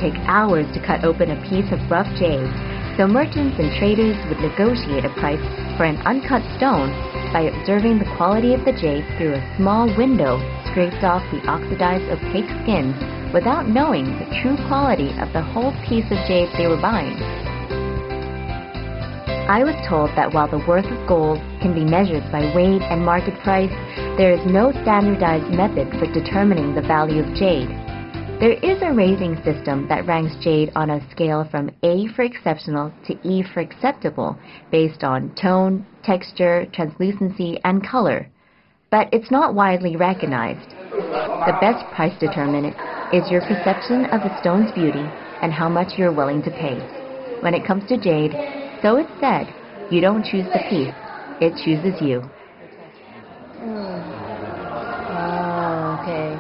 take hours to cut open a piece of rough jade, so merchants and traders would negotiate a price for an uncut stone by observing the quality of the jade through a small window scraped off the oxidized opaque skin without knowing the true quality of the whole piece of jade they were buying. I was told that while the worth of gold can be measured by weight and market price, there is no standardized method for determining the value of jade. There is a rating system that ranks jade on a scale from A for exceptional to E for acceptable based on tone, texture, translucency, and color. But it's not widely recognized. The best price determinant is your perception of the stone's beauty and how much you're willing to pay. When it comes to jade, so it's said, you don't choose the piece, it chooses you. Oh, okay.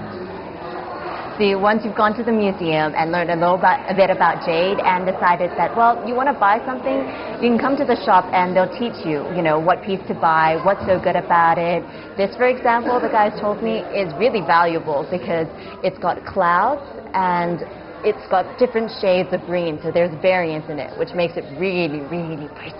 See, once you've gone to the museum and learned a bit about jade and decided that, well, you want to buy something, you can come to the shop and they'll teach you, what piece to buy, what's so good about it. This, for example, the guys told me, is really valuable because it's got clouds and it's got different shades of green, so there's variance in it, which makes it really, really pretty.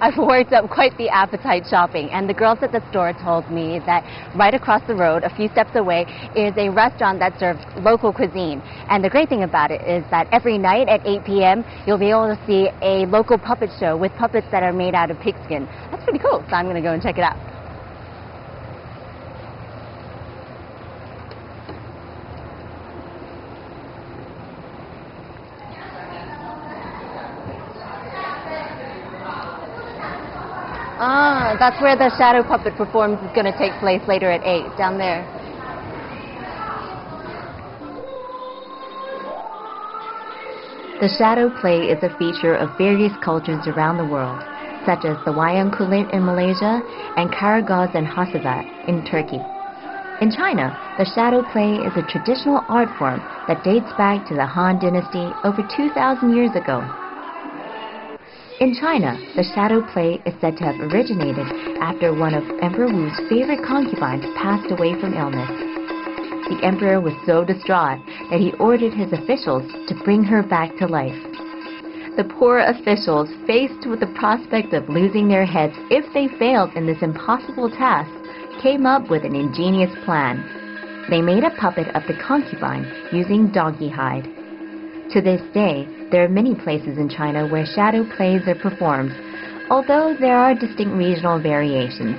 I've worked up quite the appetite shopping, and the girls at the store told me that right across the road, a few steps away, is a restaurant that serves local cuisine. And the great thing about it is that every night at 8 p.m., you'll be able to see a local puppet show with puppets that are made out of pigskin. That's pretty cool, so I'm going to go and check it out. Ah, that's where the shadow puppet performance is going to take place later at 8, down there. The shadow play is a feature of various cultures around the world, such as the wayang kulit in Malaysia and karagöz and hasavat in Turkey. In China, the shadow play is a traditional art form that dates back to the Han Dynasty over 2,000 years ago. In China, the shadow play is said to have originated after one of Emperor Wu's favorite concubines passed away from illness. The emperor was so distraught that he ordered his officials to bring her back to life. The poor officials, faced with the prospect of losing their heads if they failed in this impossible task, came up with an ingenious plan. They made a puppet of the concubine using donkey hide. To this day, there are many places in China where shadow plays are performed, although there are distinct regional variations.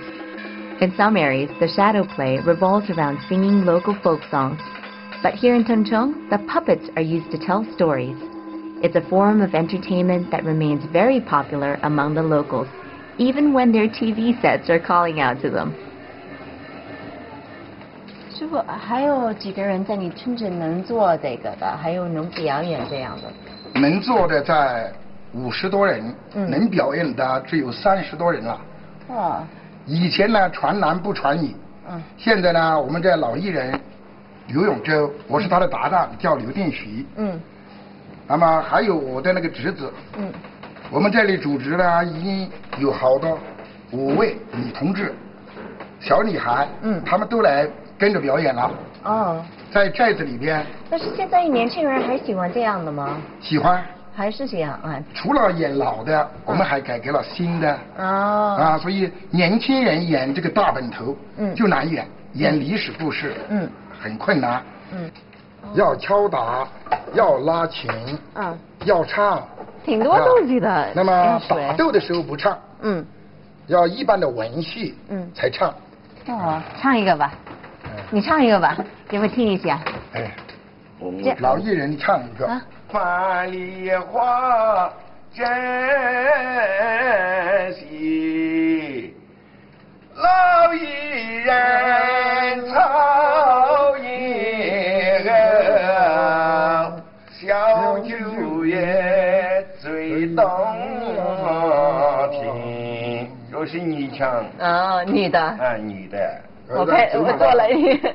In some areas, the shadow play revolves around singing local folk songs. But here in Tengchong, the puppets are used to tell stories. It's a form of entertainment that remains very popular among the locals, even when their TV sets are calling out to them. 师傅，还有几个人在你村子能做这个的，还有能表演这样的？能做的在50多人，能表演的只有30多人了。哇！以前呢传男不传女，现在呢我们这老艺人刘永洲，我是他的搭档，叫刘定徐。那么还有我的那个侄子。我们这里组织呢已经有好多5位女同志、小女孩，他们都来跟着表演了。哦，在寨子里边。但是现在年轻人还喜欢这样的吗？喜欢。还是喜欢。除了演老的，我们还改给了新的。哦。所以年轻人演这个大本头，就难演，演历史故事，很困难。要敲打，要拉琴，要唱。挺多东西的。那么打斗的时候不唱，要一般的文戏，才唱。哦，唱一个吧。你唱一个吧，给我听一下。哎，老艺人唱一个。万里花真稀，老艺人操一个，小九爷最动听。又是你唱。啊，女的。女的。我做了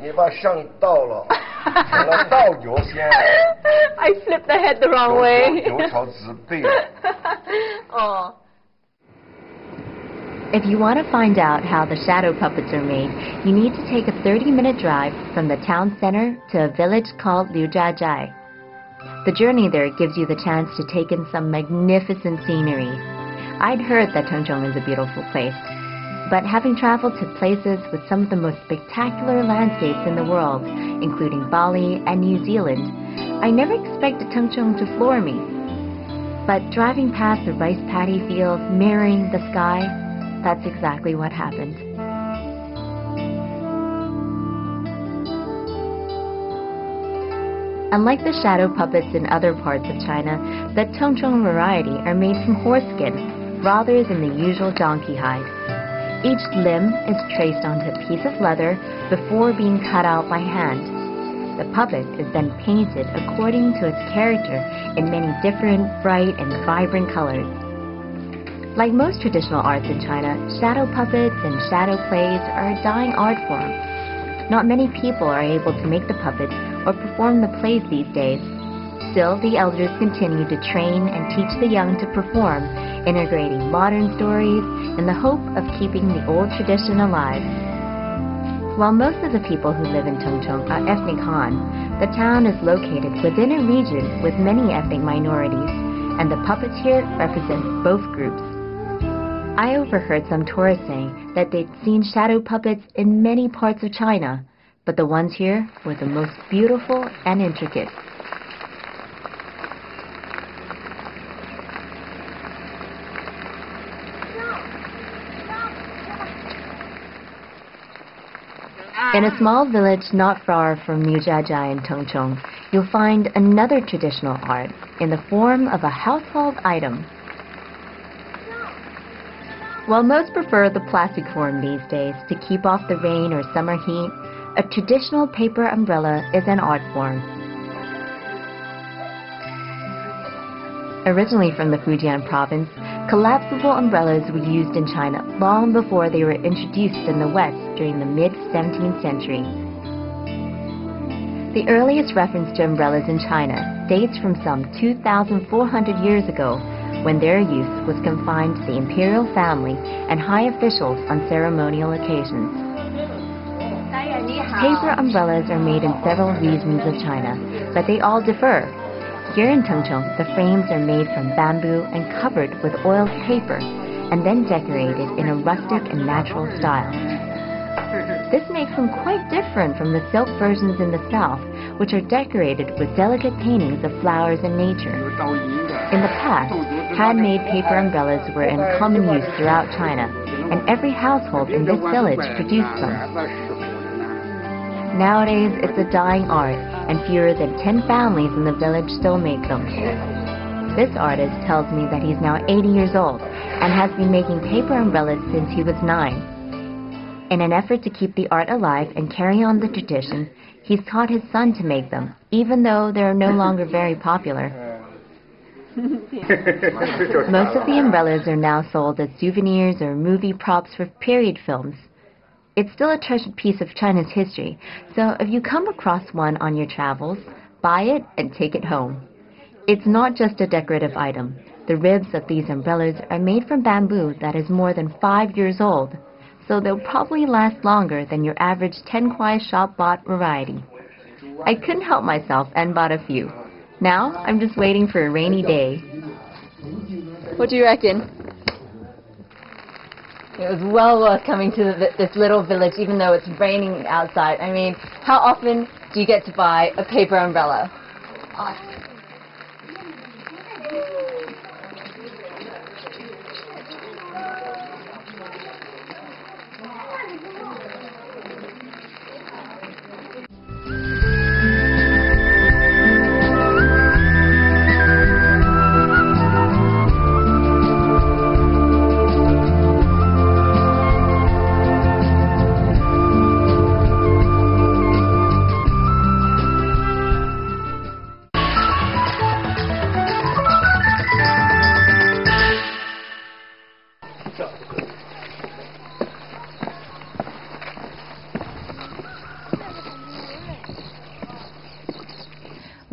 你把上道了，成了道油先。I flipped the head the wrong way. 油条直背。哦。If you want to find out how the shadow puppets are made, you need to take a 30-minute drive from the town center to a village called Liujiajai. The journey there gives you the chance to take in some magnificent scenery. I'd heard that Tengchong is a beautiful place, but having traveled to places with some of the most spectacular landscapes in the world, including Bali and New Zealand, I never expected Tengchong to floor me. But driving past the rice paddy fields mirroring the sky, that's exactly what happened. Unlike the shadow puppets in other parts of China, the Tengchong variety are made from horse skin rather than the usual donkey hide. Each limb is traced onto a piece of leather before being cut out by hand. The puppet is then painted according to its character in many different, bright and vibrant colors. Like most traditional arts in China, shadow puppets and shadow plays are a dying art form. Not many people are able to make the puppets or perform the plays these days. Still, the elders continue to train and teach the young to perform, integrating modern stories in the hope of keeping the old tradition alive. While most of the people who live in Tengchong are ethnic Han, the town is located within a region with many ethnic minorities, and the puppets here represent both groups. I overheard some tourists saying that they'd seen shadow puppets in many parts of China, but the ones here were the most beautiful and intricate. In a small village not far from Liujiajai in Tengchong, you'll find another traditional art in the form of a household item. While most prefer the plastic form these days to keep off the rain or summer heat, a traditional paper umbrella is an art form. Originally from the Fujian province, collapsible umbrellas were used in China long before they were introduced in the West during the mid-17th century. The earliest reference to umbrellas in China dates from some 2,400 years ago, when their use was confined to the imperial family and high officials on ceremonial occasions. Paper umbrellas are made in several regions of China, but they all differ. Here in Tengchong, the frames are made from bamboo and covered with oiled paper, and then decorated in a rustic and natural style. This makes them quite different from the silk versions in the south, which are decorated with delicate paintings of flowers and nature. In the past, handmade paper umbrellas were in common use throughout China, and every household in this village produced some. Nowadays, it's a dying art, and fewer than 10 families in the village still make them. This artist tells me that he's now 80 years old and has been making paper umbrellas since he was 9. In an effort to keep the art alive and carry on the tradition, he's taught his son to make them, even though they're no longer very popular. Most of the umbrellas are now sold as souvenirs or movie props for period films. It's still a treasured piece of China's history, so if you come across one on your travels, buy it and take it home. It's not just a decorative item. The ribs of these umbrellas are made from bamboo that is more than 5 years old, so they'll probably last longer than your average 10-kwai shop-bought variety. I couldn't help myself and bought a few. Now, I'm just waiting for a rainy day. What do you reckon? It was well worth coming to this little village, even though it's raining outside. I mean, how often do you get to buy a paper umbrella?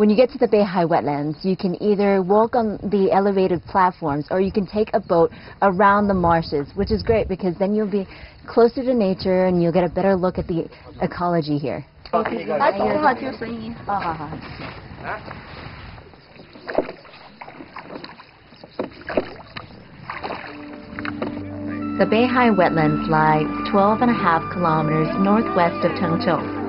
when you get to the Bay High Wetlands, you can either walk on the elevated platforms or you can take a boat around the marshes, which is great because then you'll be closer to nature and you'll get a better look at the ecology here. The Bay High Wetlands lie 12.5 kilometers northwest of Chengchou.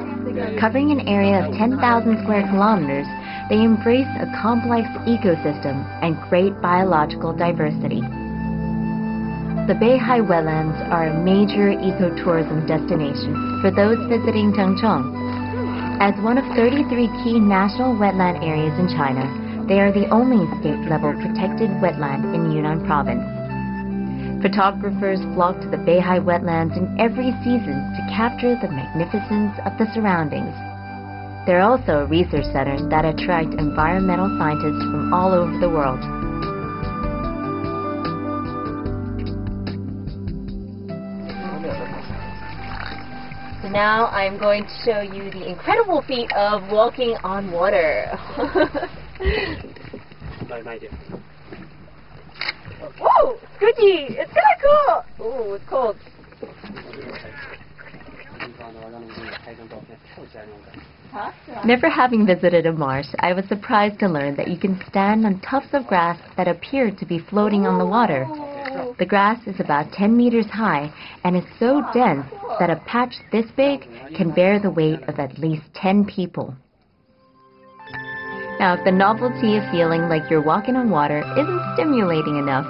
Covering an area of 10,000 square kilometers, they embrace a complex ecosystem and great biological diversity. The Bay High Wetlands are a major ecotourism destination for those visiting Chengchou. As one of 33 key national wetland areas in China, they are the only state-level protected wetland in Yunnan province. Photographers flock to the Bay High Wetlands in every season to capture the magnificence of the surroundings. They're also a research center that attract environmental scientists from all over the world. So now I'm going to show you the incredible feat of walking on water. Whoa! Squidgy! It's kind of cool! Ooh, it's cold. Never having visited a marsh, I was surprised to learn that you can stand on tufts of grass that appear to be floating on the water. The grass is about 10 meters high and is so dense that a patch this big can bear the weight of at least 10 people. Now, if the novelty of feeling like you're walking on water isn't stimulating enough,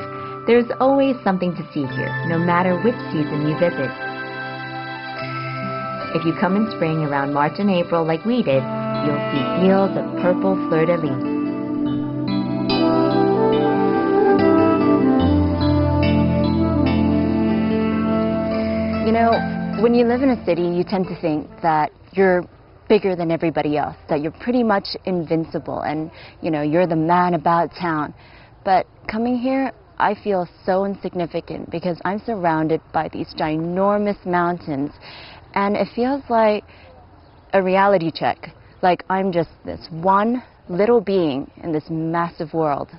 there's always something to see here, no matter which season you visit. If you come in spring around March and April like we did, you'll see fields of purple fleur-de-lis. You know, when you live in a city, you tend to think that you're bigger than everybody else, that you're pretty much invincible and, you know, you're the man about town. But coming here, I feel so insignificant because I'm surrounded by these ginormous mountains and it feels like a reality check, like I'm just this one little being in this massive world.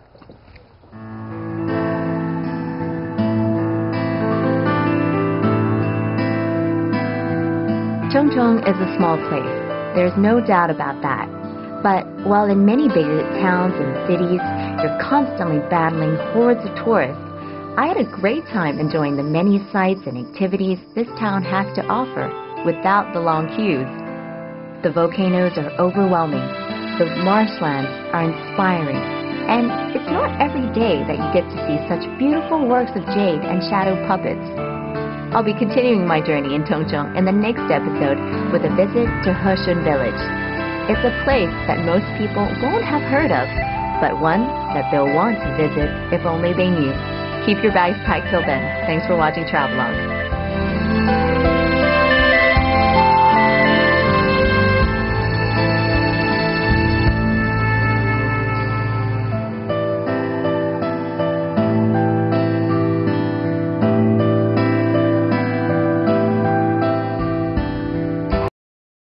Chengchou is a small place. There's no doubt about that. But while in many bigger towns and cities, you're constantly battling hordes of tourists, I had a great time enjoying the many sights and activities this town has to offer without the long queues. The volcanoes are overwhelming, the marshlands are inspiring, and it's not every day that you get to see such beautiful works of jade and shadow puppets. I'll be continuing my journey in Chengchou in the next episode with a visit to Heshun Village. It's a place that most people won't have heard of, but one that they'll want to visit if only they knew. Keep your bags packed till then. Thanks for watching Travelogue.